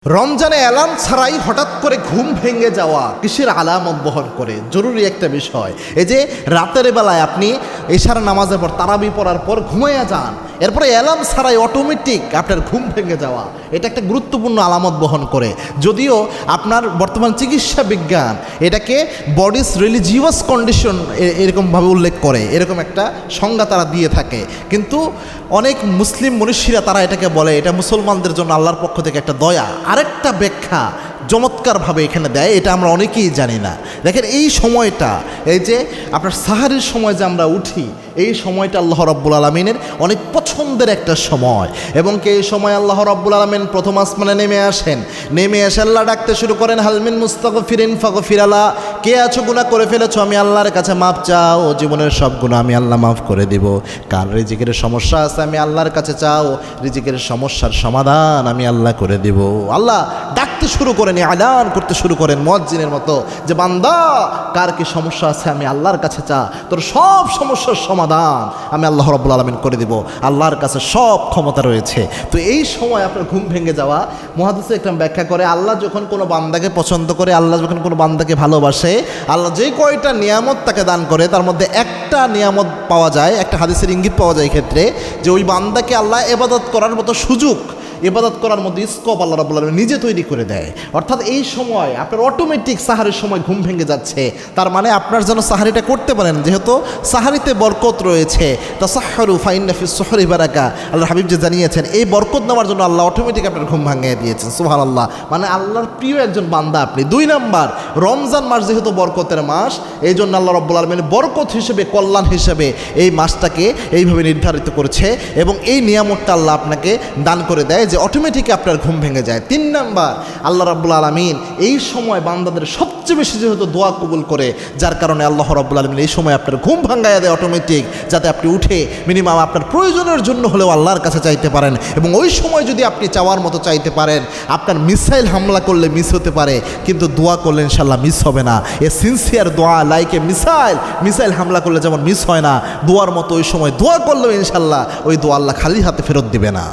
রমজানে অ্যালার্ম ছাড়াই হঠাৎ করে ঘুম ভেঙে যাওয়া কিসের আলামত বহন করে? জরুরি একটা বিষয়। এই যে রাতের বেলায় আপনি এশার নামাজের পর তারাবি পড়ার পর ঘুমাইয়া যান, এরপরে অ্যালার্ম ছাড়াই অটোমেটিক আপনার ঘুম ভেঙে যাওয়া, এটা একটা গুরুত্বপূর্ণ আলামত বহন করে। যদিও আপনার বর্তমান চিকিৎসা বিজ্ঞান এটাকে বডিস রিলিজিয়াস কন্ডিশন এরকমভাবে উল্লেখ করে, এরকম একটা সংজ্ঞা তারা দিয়ে থাকে। কিন্তু অনেক মুসলিম মনীষীরা তারা এটাকে বলে এটা মুসলমানদের জন্য আল্লাহর পক্ষ থেকে একটা দয়া। আরেকটা ব্যাখ্যা চমৎকারভাবে এখানে দেয়, এটা আমরা অনেকেই জানি না। দেখেন এই সময়টা, এই যে আপনার সাহারির সময় যে আমরা উঠি, এই সময়টা আল্লাহ রাব্বুল আলামিনের অনেক পছন্দের একটা সময়। এবং এই সময় আল্লাহ রাব্বুল আলামিন প্রথম আসমানে নেমে আসেন, নেমে এসে আল্লাহ ডাকতে শুরু করেন, হালমিন মুস্তাগফিরিন ফাগফিরালা, কে আছো গুনাহ করে ফেলেছো, আমি আল্লাহর কাছে মাপ চাও, জীবনের সব গুনাহ আমি আল্লাহ মাফ করে দেব। কার রিজিকের সমস্যা আছে আমি আল্লাহর কাছে চাও, রিজিকের সমস্যার সমাধান আমি আল্লাহ করে দেব। আল্লাহ ডাকতে শুরু করেন, আলান করতে শুরু করেন মুয়াজ্জিনের মতো, যে বান্দা কার কি সমস্যা আছে আমি আল্লাহর কাছে চা, তোর সব সমস্যার সমাধান আমি আল্লাহ রাব্বুল আলামিন করে দেব। আল্লাহর কাছে সব ক্ষমতা রয়েছে। তো এই সময় আপনার ঘুম ভেঙে যাওয়া, মুহাদ্দিস একরাম ব্যাখ্যা করে, আল্লাহ যখন কোনো বান্দাকে পছন্দ করে, আল্লাহ যখন কোনো বান্দাকে ভালোবাসে, আল্লাহ যে কয়টা নিয়ামত তাকে দান করে তার মধ্যে একটা নিয়ামত পাওয়া যায়, একটা হাদিসের ইঙ্গিত পাওয়া যায় এক্ষেত্রে, যে ওই বান্দাকে আল্লাহ ইবাদত করার মতো সুযোগ, ইবাদত করার মধ্যে স্কোপ আল্লাহ রাব্বুল আলামিন নিজে তৈরি করে দেয়। অর্থাৎ এই সময় আপনার অটোমেটিক সাহারির সময় ঘুম ভেঙে যাচ্ছে, তার মানে আপনার যেন সাহারিটা করতে পারেন, যেহেতু সাহারিতে বরকত রয়েছে। তাসাহহারু ফাইন্না ফিস সুহরি বারাকা, আল্লাহ হাবিব যে জানিয়েছেন, এই বরকত নেওয়ার জন্য আল্লাহ অটোমেটিক আপনার ঘুম ভাঙিয়ে দিয়েছেন। সুবহানাল্লাহ, মানে আল্লাহর প্রিয় একজন বান্দা আপনি। 2 নাম্বার, রমজান মাস যেহেতু বরকতের মাস, এই জন্য আল্লাহ রাব্বুল আলামিন বরকত হিসেবে, কল্যাণ হিসেবে এই মাসটাকে এইভাবে নির্ধারিত করেছে, এবং এই নিয়ামতটা আল্লাহ আপনাকে দান করে দেয় যে অটোমেটিক আপনার ঘুম ভেঙে যায়। 3 নাম্বার, আল্লাহ রাব্বুল আলামিন এই সময় বান্দাদের সবচেয়ে বেশি যেহেতু দোয়া কবুল করে, যার কারণে আল্লাহ রাব্বুল আলামিন এই সময় আপনার ঘুম ভাঙাইয়া দেয় অটোমেটিক, যাতে আপনি উঠে মিনিমাম আপনার প্রয়োজনের জন্য হলেও আল্লাহর কাছে চাইতে পারেন। এবং ওই সময় যদি আপনি চাওয়ার মতো চাইতে পারেন, আপনার মিসাইল হামলা করলে মিস হতে পারে, কিন্তু দোয়া করলে ইনশাল্লাহ মিস হবে না। এ সিনসিয়ার দোয়া লাইকে মিসাইল হামলা করলে যেমন মিস হয় না, দোয়ার মতো ওই সময় দোয়া করলেও ইনশাল্লাহ ওই দোয়া আল্লাহ খালি হাতে ফেরত দিবে না।